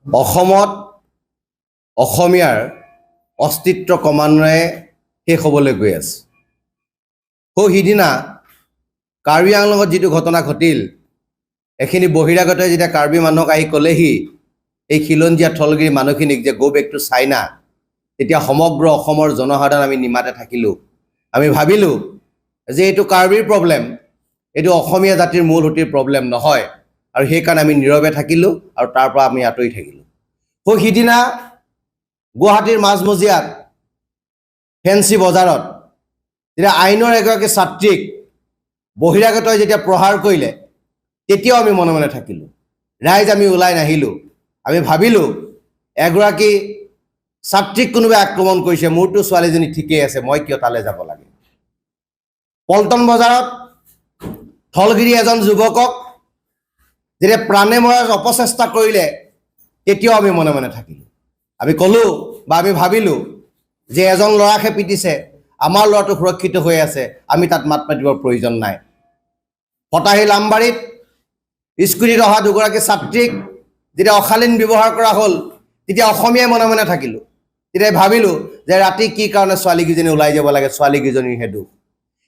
অসমত অসমীয়াৰ অস্তিত্ব ক্ৰমান্বয়ে শেষ হ'বলৈ গৈ আছে। সিদিনা কাৰ্বি আংলঙত লগত যিটো ঘটনা ঘটিল, এইখিনি বহিৰাগতে যেতিয়া কাৰ্বি মানুহক আহি ক'লেহি এই খিলঞ্জীয়া থলগিৰি মানুহখিনিক যে গো বেক টু চাইনা, তেতিয়া সমগ্ৰ অসমৰ জনসাধাৰণ আমি নিমাতে থাকিলোঁ। আমি ভাবিলোঁ যে এইটো কাৰ্বিৰ প্ৰব্লেম, এইটো অসমীয়া জাতিৰ মূল সুঁতিৰ প্ৰব্লেম নহয়, আৰু সেইকাৰণে আমি নীৰৱে থাকিলোঁ আৰু তাৰ পৰা আমি আঁতৰি থাকিলোঁ। সিদিনা গুৱাহাটীৰ মাজমজিয়াত ফেঞ্চি বজাৰত যেতিয়া আইনৰ এগৰাকী ছাত্ৰীক বহিৰাগতই যেতিয়া প্ৰহাৰ কৰিলে, তেতিয়াও আমি মনে মনে থাকিলোঁ। ৰাইজ আমি ওলাই নাহিলোঁ। আমি ভাবিলোঁ এগৰাকী ছাত্ৰীক কোনোবাই আক্ৰমণ কৰিছে, মোৰতো ছোৱালীজনী ঠিকেই আছে, মই কিয় তালৈ যাব লাগে। পল্টন বজাৰত থলগিৰি এজন যুৱকক যেতিয়া প্ৰাণে মৰাৰ অপচেষ্টা কৰিলে, তেতিয়াও আমি মনে মনে থাকিলোঁ। আমি ক'লোঁ বা আমি ভাবিলোঁ যে এজন ল'ৰাকহে পিটিছে, আমাৰ ল'ৰাটো সুৰক্ষিত হৈ আছে, আমি তাত মাত মাতিবৰ প্ৰয়োজন নাই। ফটাহীল আমবাৰীত স্কুটিত অহা দুগৰাকী ছাত্ৰীক যেতিয়া অশালীন ব্যৱহাৰ কৰা হ'ল, তেতিয়া অসমীয়াই মনে মনে থাকিলোঁ। তেতিয়া ভাবিলোঁ যে ৰাতি কি কাৰণে ছোৱালীকেইজনী ওলাই যাব লাগে, ছোৱালীকেইজনীৰহে দুখ।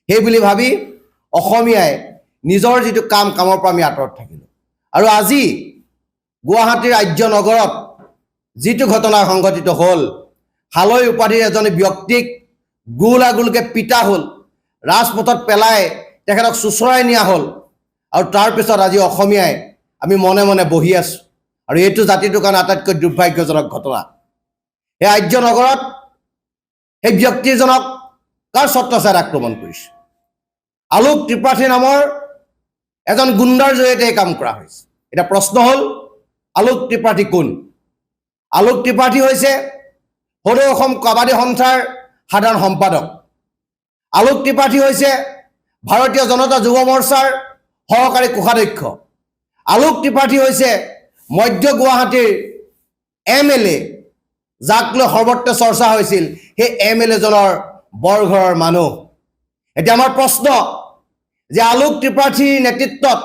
সেই বুলি ভাবি অসমীয়াই নিজৰ যিটো কামৰ পৰা আমি আঁতৰত থাকিলোঁ। আৰু আজি গুৱাহাটীৰ আৰ্য নগৰত যিটো ঘটনা সংঘটিত হ'ল, হালৈ উপাধিৰ এজন ব্যক্তিক গোলাগুলকৈ পিটা হ'ল, ৰাজপথত পেলাই তেখেতক চোঁচৰাই নিয়া হ'ল, আৰু তাৰপিছত আজি অসমীয়াই আমি মনে মনে বহি আছোঁ। আৰু এইটো জাতিটোৰ কাৰণে আটাইতকৈ দুৰ্ভাগ্যজনক ঘটনা। সেই আৰ্য নগৰত সেই ব্যক্তিজনক কাৰ ছত্ৰছায়াত আক্ৰমণ কৰিছে? আলোক ত্ৰিপাঠী নামৰ এজন গুণ্ডাৰ জৰিয়তে এই কাম কৰা হৈছে। এতিয়া প্ৰশ্ন হ'ল, আলোক ত্ৰিপাঠী কোন? আলোক ত্ৰিপাঠী হৈছে সদৌ অসম কাবাডী সন্থাৰ সাধাৰণ সম্পাদক। আলোক ত্ৰিপাঠী হৈছে ভাৰতীয় জনতা যুৱ মৰ্চাৰ সহকাৰী কোষাধ্যক্ষ। আলোক ত্ৰিপাঠী হৈছে মধ্য গুৱাহাটীৰ MLA, যাক লৈ সৰ্বত্ৰ চৰ্চা হৈছিল, সেই MLA জনৰ বৰঘৰৰ মানুহ। এতিয়া আমাৰ প্ৰশ্ন যে আলোক ত্ৰিপাঠীৰ নেতৃত্বত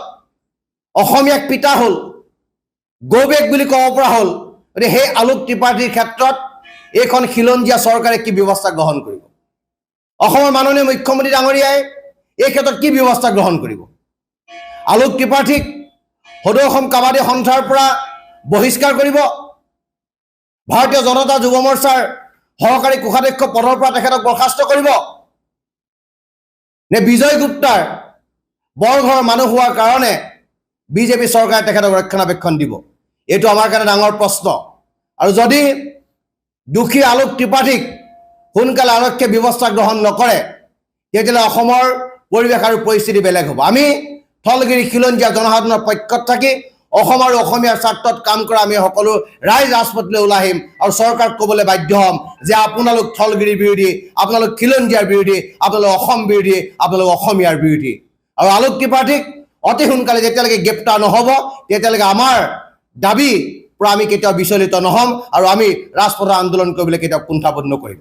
অসমীয়াক পিতা হ'ল, গৌবেক বুলি ক'ব পৰা হ'ল, গতিকে সেই আলোক ত্ৰিপাঠীৰ ক্ষেত্ৰত এইখন খিলঞ্জীয়া চৰকাৰে কি ব্যৱস্থা গ্ৰহণ কৰিব? অসমৰ মাননীয় মুখ্যমন্ত্ৰী ডাঙৰীয়াই এই ক্ষেত্ৰত কি ব্যৱস্থা গ্ৰহণ কৰিব? আলোক ত্ৰিপাঠীক সদৌ অসম কাবাডী সন্থাৰ পৰা বহিষ্কাৰ কৰিব? ভাৰতীয় জনতা যুৱ মৰ্চাৰ সহকাৰী কোষাধ্যক্ষ পদৰ পৰা তেখেতক বৰ্খাস্ত কৰিব? নে বিজয় গুপ্তাৰ বৰঘৰৰ মানুহ হোৱাৰ কাৰণে বিজেপি চৰকাৰে তেখেতক ৰক্ষণাবেক্ষণ দিব? এইটো আমাৰ কাৰণে ডাঙৰ প্ৰশ্ন। আৰু যদি দোষী আলোক ত্ৰিপাঠীক সোনকালে আৰক্ষীয়ে ব্যৱস্থা গ্ৰহণ নকৰে, তেতিয়াহ'লে অসমৰ পৰিৱেশ আৰু পৰিস্থিতি বেলেগ হ'ব। আমি থলগিৰি খিলঞ্জীয়া জনসাধাৰণৰ পক্ষত থাকি অসম আৰু অসমীয়াৰ স্বাৰ্থত কাম কৰা আমি সকলো ৰাইজ ৰাজপথলৈ ওলাই আহিম আৰু চৰকাৰক ক'বলৈ বাধ্য হ'ম যে আপোনালোক থলগিৰিৰ বিৰোধী, আপোনালোক খিলঞ্জীয়াৰ বিৰোধী, আপোনালোক অসম বিৰোধী, আপোনালোক অসমীয়াৰ বিৰোধী। আৰু আলোক ত্ৰিপাঠীক অতি সোনকালে যেতিয়ালৈকে গ্ৰেপ্তাৰ নহ'ব, তেতিয়ালৈকে আমাৰ দাবী পৰা আমি কেতিয়াও বিচলিত নহ'ম, আৰু আমি ৰাজপথৰ আন্দোলন কৰিবলৈ কেতিয়াও কুণ্ঠাবোধ নকৰিম।